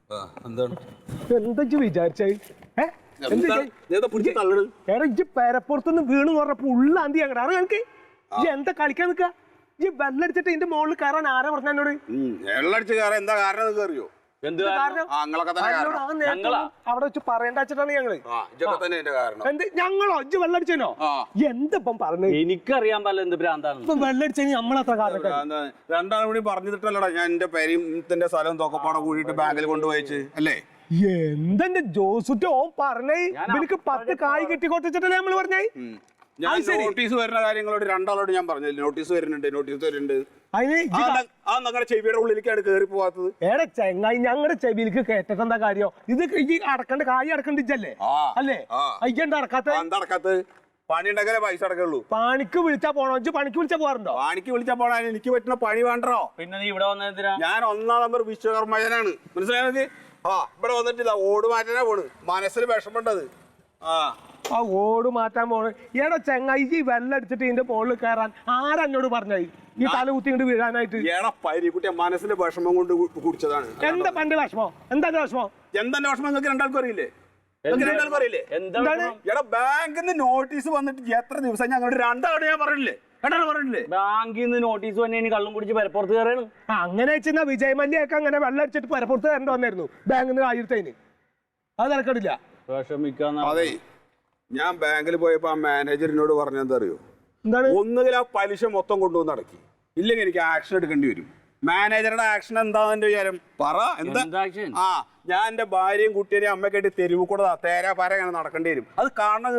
എന്താ വിചാരിച്ചേ? പേരപ്പുറത്തുനിന്ന് വീണ് പറഞ്ഞപ്പോ ഉള്ളാന്തി അങ്ങനെ അറിയാം എനിക്ക്. എന്താ കളിക്കാൻ നിക്ക? ഈ വെള്ളടിച്ചിട്ട് ഇതിന്റെ മുകളിൽ കയറാൻ ആരാ പറഞ്ഞ എന്നോട്? വെള്ളടിച്ച് കയറാൻ എന്താ കാരണം അറിയോ? അവിടെ വെച്ച് പറയേണ്ട വെച്ചിട്ടാണ് ഞങ്ങള്. എന്ത് ഞങ്ങളോ ഇജ്ജ് വെള്ളടിച്ചോ? എന്തിപ്പം പറഞ്ഞു? എനിക്കറിയാൻ പാടില്ല എന്ത് ഭ്രാന്താണ് വെള്ളടിച്ച നമ്മളത്ര രണ്ടാളും കൂടി പറഞ്ഞിട്ടല്ലടാ ഞാൻ എന്റെ പേരിന്റെ സ്ഥലം തൊക്കപ്പാടെ കൂടിയിട്ട് ബാങ്കിൽ കൊണ്ടുപോയിച്ച് അല്ലേ? എന്തെന്റെ ജോസുറ്റോ പറഞ്ഞേ എനിക്ക് 10 കായ് കെട്ടിക്കൊട്ടിച്ചിട്ടല്ലേ നമ്മള് പറഞ്ഞേ. ഞാൻ നോട്ടീസ് വരുന്ന കാര്യങ്ങളോട് രണ്ടാളോട് ഞാൻ പറഞ്ഞില്ല. നോട്ടീസ് വരുന്നുണ്ട് നിങ്ങളുടെ ചെവിയുടെ ഉള്ളിലേക്കാണ് കേറി പോവാത്തത്. ഏടെ ചെങ്ങായി ഞങ്ങളുടെ ചെവിയിലേക്ക് കേട്ടിട്ട് എന്താ കാര്യം? ഇത് ഈ അടക്കണ്ട കായ് അടക്കണ്ടിച്ചല്ലേ അല്ലേ? അയ്യണ്ട അടക്കാത്തത് പണി ഉണ്ടെങ്കിലേ പൈസ അടക്കുള്ളൂ. പണിക്ക് വിളിച്ചാ പോണോ? പണിക്ക് വിളിച്ചാ പോകാറുണ്ടോ? പണിക്ക് വിളിച്ചാ പോണാ എനിക്ക് പറ്റുന്ന പണി വേണ്ടോ? പിന്നെ നീ ഇവിടെ വന്നതിനാ? ഞാൻ 1ാം നമ്പർ വിശ്വകർമ്മജനാണ്, മനസ്സിലായത്? ഇവിടെ വന്നിട്ടില്ല, ഓട് മാറ്റാനാ പോണ്. മനസ്സിൽ വിഷമുണ്ടത്. ഓട് മാറ്റാൻ പോണ്. ഏടാ ചെങ്ങായി ഈ വെള്ളടിച്ചിട്ട് ഇതിന്റെ മുകളിൽ കയറാൻ ആരെന്നോട് പറഞ്ഞായി ഈ തല കുത്തി ഇങ്ങോട്ട് വീഴാനായിട്ട്? ഏടാ പരിക്കുട്ടിയെ മനസ്സിലെ വിഷമം കൊണ്ട് കുടിച്ചതാണ്. എന്താ പന്റെ വിഷമം? എന്താ വിഷമം? എന്താ വിഷമം? നിങ്ങൾക്ക് രണ്ടാൾക്കും അറിയില്ലേ? എടാ ബാങ്കിൽ നിന്ന് നോട്ടീസ് വന്നിട്ട് എത്ര ദിവസം ഞങ്ങളുടെ രണ്ടാളോട് ഞാൻ പറഞ്ഞില്ലേ? ബാങ്കിൽ നിന്ന് നോട്ടീസ് വന്നെ കള്ളും കുടിച്ച് പരപ്പുറത്ത് കയറാണ്. അങ്ങനെ വെച്ചാൽ വിജയ് മല്യൊക്കെ അങ്ങനെ വെള്ളടിച്ചിട്ട് പരപ്പുറത്ത് കയറേണ്ടി വന്നായിരുന്നു ബാങ്കിൽ നിന്ന് ആയിരത്തതിന്. അത് നടക്കണില്ല. അതെ, ഞാൻ ബാങ്കിൽ പോയപ്പോ ആ മാനേജറിനോട് പറഞ്ഞെന്താ അറിയോ? ഒന്നുകിൽ ആ പലിശ മൊത്തം കൊണ്ടുവന്ന് അടക്കി, ഇല്ലെങ്കിൽ എനിക്ക് ആക്ഷൻ എടുക്കേണ്ടി വരും. മാനേജറുടെ ആക്ഷൻ എന്താന്ന് എന്റെ വിചാരം? പറ എന്താ? ഞാൻ എന്റെ ഭാര്യയും കുട്ടിയെയും അമ്മക്കായിട്ട് തെരുവ് കൂടെ തേരാ പാര അങ്ങനെ നടക്കേണ്ടി വരും. അത് കാണണം.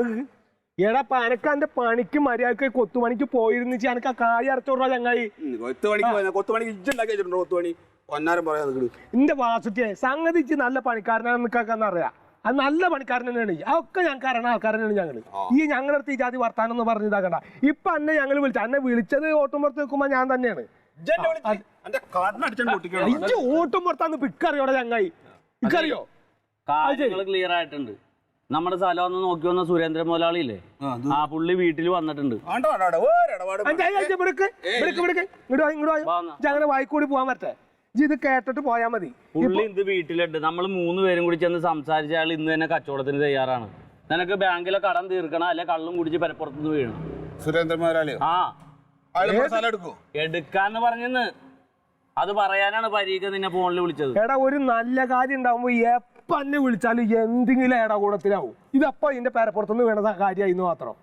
എടാ എനക്ക് എന്റെ പണിക്ക് മര്യാദക്ക് കൊത്തുപണിക്ക് പോയിരുന്നു എനക്ക് ആ കായ് അടച്ചോടാ ചങ്ങായി. കൊത്തുപണിക്ക് ഇജ്ജുണ്ടാക്കി വെച്ചിട്ടുണ്ടോ? കൊത്തുപണി ഒന്നാരം പറയാ. എന്റെ വാസുട്ടിയെ സംഗതി നല്ല പണിക്കാരനാണെന്ന് നിൽക്കാന്ന് അറിയാം. അത് നല്ല പണിക്കാരൻ തന്നെയാണ്. അതൊക്കെ ഞങ്ങൾക്ക് അറിയണ ആൾക്കാരനാണ് ഞങ്ങള്. ഈ ഞങ്ങളുടെ അടുത്ത് ഈ ജാതി വർത്താനം എന്ന് പറഞ്ഞിതാക്കണ്ട. ഇപ്പൊ എന്നെ ഞങ്ങൾ അന്നെ വിളിച്ചത് ഓട്ടുമ്പുറത്ത് നിൽക്കുമ്പോ ഞാൻ തന്നെയാണ്. ഓട്ടുമ്പുറത്താന്ന് പിക്കറിയോടെ ചങ്ങായി, ഇക്കറിയോ? ക്ലിയർ ആയിട്ടുണ്ട്. നമ്മുടെ സ്ഥലം ഒന്ന് നോക്കി വന്ന സുരേന്ദ്ര മുതലാളിയില്ലേ, ആ പുള്ളി വീട്ടിൽ വന്നിട്ടുണ്ട്. ഞങ്ങള് വായിക്കൂടി പോവാൻ പറ്റേ? ഇത് കേട്ടിട്ട് പോയാ മതി. പുള്ളി ഇത് വീട്ടിലുണ്ട്. നമ്മൾ 3 പേരും കൂടി ചെന്ന് സംസാരിച്ച ആൾ ഇന്ന് തന്നെ കച്ചവടത്തിന് തയ്യാറാണ്. നിനക്ക് ബാങ്കിലെ കടം തീർക്കണം, അല്ലെ കള്ളും കുടിച്ച് പരപ്പുറത്തുനിന്ന് വീഴണം. സുരേന്ദ്ര മുതലാളി എടുക്കാന്ന് പറഞ്ഞെന്ന് അത് പറയാനാണ് പരീക്ഷ നിന്നെ ഫോണിൽ വിളിച്ചത്. എടാ ഒരു നല്ല കാര്യം ഉണ്ടാവുമ്പോ എപ്പ എന്നെ വിളിച്ചാലും എന്തെങ്കിലും ഏടാകൂടത്തിലാവും. ഇതപ്പോ ഇതിന്റെ പരപ്പുറത്തുനിന്ന് വീണ കാര്യമായിരുന്നു മാത്രം.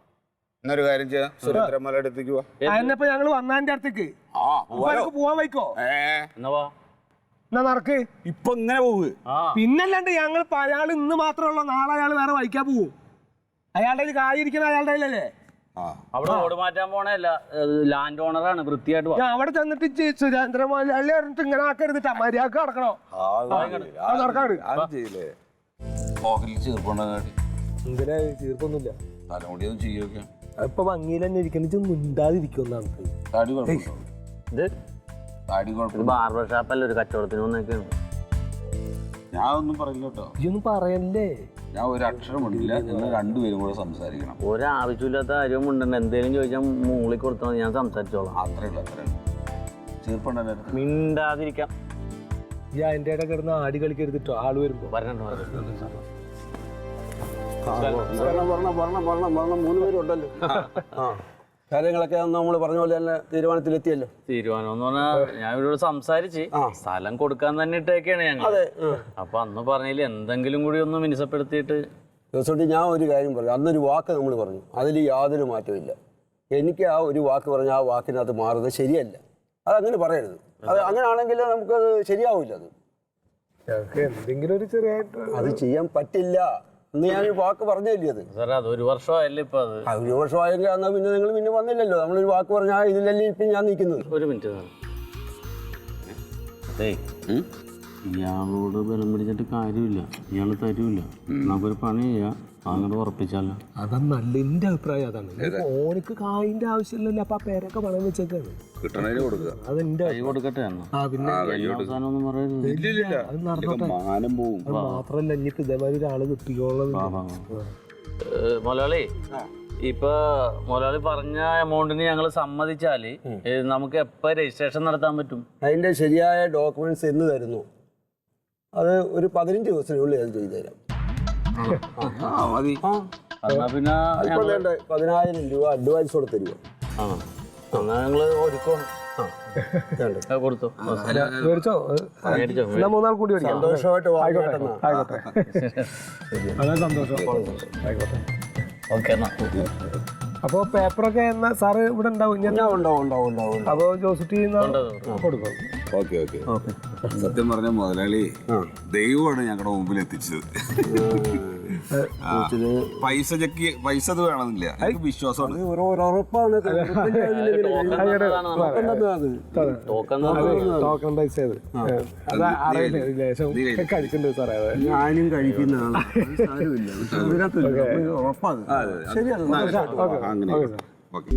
എന്നൊരു കാര്യം ചെയ്യാം, സുരേന്ദ്ര മുതലാളി അടുത്തേക്ക് പോവാ. അതിനപ്പോ ഞങ്ങള് വന്നതിന്റെ അടുത്തേക്ക് പോവാൻ വയ്ക്കോ? എന്നാ നടക്ക്. ഇപ്പൊ ഇങ്ങനെ പോവുക. പിന്നല്ലാണ്ട് ഞങ്ങൾ അയാൾ ഇന്ന് മാത്രമുള്ള, നാളെ അയാൾ വേറെ വഹിക്കാൻ പോവും. അയാളുടെ കായിരിക്കുന്ന അയാളുടെ അല്ലേ? അവിടെ ഓട് മാറ്റാൻ പോണല്ല, ലാൻഡ് ഓണറാണ്. വൃത്തിയായിട്ട് അവിടെ ചെന്നിട്ട് സുരേന്ദ്ര മുതലാളി പറഞ്ഞിട്ട് ഇങ്ങനെ ആക്കരുതിട്ടാ, മര്യാദക്ക് നടക്കണോ? നടക്കാട്. ഇങ്ങനെ ചീർപ്പൊന്നുമില്ല. ഇപ്പൊ ഭംഗിയിൽ തന്നെ ഇരിക്കണ മിണ്ടാതിരിക്കുന്നാണ്. ബാർബർ ഷാപ്പല്ല, ഒരു കച്ചവടത്തിന് വന്നൊക്കെയാണ്. ഞാൻ ഒന്നും പറയില്ല കേട്ടോ. ഇതൊന്നും പറയല്ലേ. ഞാൻ ഒരു അക്ഷരം ഉണ്ടില്ല. നിങ്ങൾ രണ്ടുപേരും കൂടെ സംസാരിക്കണം. ഒരാവശ്യമില്ലാത്ത കാര്യവും ഉണ്ടെന്ന് എന്തേലും ചോദിച്ചാൽ മൂളി കൊടുത്താൽ ഞാൻ സംസാരിച്ചോളാം. അത്രയുള്ളൂ. മിണ്ടാതിരിക്കാം. അതിന്റെ ഇടയിൽ കിടന്ന് ആടി കളിക്കരുതിട്ടോ ആള് വരുമ്പോ. മൂന്ന് പേരുണ്ടല്ലോ. കാര്യങ്ങളൊക്കെ നമ്മൾ പറഞ്ഞ പോലെ തന്നെ തീരുമാനത്തിലെത്തിയല്ലോ. തീരുമാനം എന്ന് പറഞ്ഞാൽ ഞാൻ ഇവരോട് സംസാരിച്ച് സ്ഥലം കൊടുക്കാൻ തന്നെ ഇട്ടേക്കാണ് ഞങ്ങൾ. അപ്പൊ അന്ന് പറഞ്ഞില്ല എന്തെങ്കിലും കൂടി ഒന്ന് മിനുസപ്പെടുത്തിയിട്ട്. ദിവസം ഞാൻ ഒരു കാര്യം പറഞ്ഞു. അന്നൊരു വാക്ക് നമ്മൾ പറഞ്ഞു, അതിൽ യാതൊരു മാറ്റവും ഇല്ല. എനിക്ക് ആ ഒരു വാക്ക് പറഞ്ഞ ആ വാക്കിനകത്ത് മാറുന്നത് ശരിയല്ല. അതങ്ങനെ പറയരുത്. അത് അങ്ങനെയാണെങ്കിൽ നമുക്കത് ശരിയാവില്ല. അത് എന്തെങ്കിലും ഒരു ചെറിയായിട്ട് അത് ചെയ്യാൻ പറ്റില്ല എന്ന് ഞാൻ വാക്ക് പറഞ്ഞില്ലേ. അത് സാറേ അത് 1 വർഷമായല്ലേ ഇപ്പൊ? അത് 1 വർഷമായെങ്കിൽ എന്നാൽ പിന്നെ നിങ്ങൾ പിന്നെ വന്നില്ലല്ലോ. നമ്മളൊരു വാക്ക് പറഞ്ഞാൽ ഇതിലല്ലേ ഇപ്പം ഞാൻ നിൽക്കുന്നത്. ഒരു മിനിറ്റ് അതെ, ഇയാളോട് ബലം പിടിച്ചിട്ട് കാര്യമില്ല. ഇയാൾ തരൂല്ല. നമുക്കൊരു പണി ചെയ്യാം, അങ്ങോട്ട് ഉറപ്പിച്ചാലോ? അതാ നല്ല എന്റെ അഭിപ്രായം. അതാണ് ഓനക്ക് കായിന്റെ ആവശ്യമില്ലല്ലോ. അപ്പൊ ആ പേരൊക്കെ പണം വെച്ചേക്കാണ്. അതെന്റെ കൈ കൊടുക്കട്ടെ. അവസാനം ഒന്നും പറയരുത്. അത് നടന്നോട്ടെ. മാത്രല്ല ഇനിയിപ്പോ ഇതേമാതിരി ഒരാള് കിട്ടിയോളൂ. മുതലാളി, ഇപ്പൊ മുതലാളി പറഞ്ഞ എമൗണ്ടിന് ഞങ്ങൾ സമ്മതിച്ചാല് നമുക്ക് എപ്പോ രജിസ്ട്രേഷൻ നടത്താൻ പറ്റും? അതിന്റെ ശരിയായ ഡോക്യുമെന്റ്സ് എന്ന് തരുന്നു അത് ഒരു 15 ദിവസത്തിനുള്ളിൽ അത് ചെയ്തു തരാം. മതി. എന്നാ പിന്നെ അതിപ്പോൾ വേണ്ട 10,000 രൂപ അഡ്വാൻസ് കൂടെ തരുമോ? എന്നാ ഞങ്ങള് ഒരുക്കും കൊടുത്തു. മേടിച്ചോ? എന്നാ 3 നാൾ കൂടി മേടിക്കാം. സന്തോഷമായിട്ട് ആയിക്കോട്ടെ അതാ സന്തോഷം. ആയിക്കോട്ടെ. ഓക്കെ എന്നാ. അപ്പൊ പേപ്പറൊക്കെ എന്നാ സാറ് ഇവിടെ ഉണ്ടാവും? ഉണ്ടാവും. അപ്പൊ ജോസിറ്റി കൊടുക്കും. ഓക്കെ. സത്യം പറഞ്ഞ മുതലാളി ദൈവമാണ് ഞങ്ങളുടെ മുമ്പിൽ എത്തിച്ചത്. പൈസ അത് വേണമെന്നില്ല, എനിക്ക് വിശ്വാസമാണ്. ഉറപ്പാണ്. ടോക്കൺ പൈസ കഴിച്ചിട്ടുണ്ട് സാറേ. ഞാനും കഴിക്കുന്ന ആളാണ്. ഉറപ്പാണ്. ശരിയാണ്. അങ്ങനെ ഓക്കെ.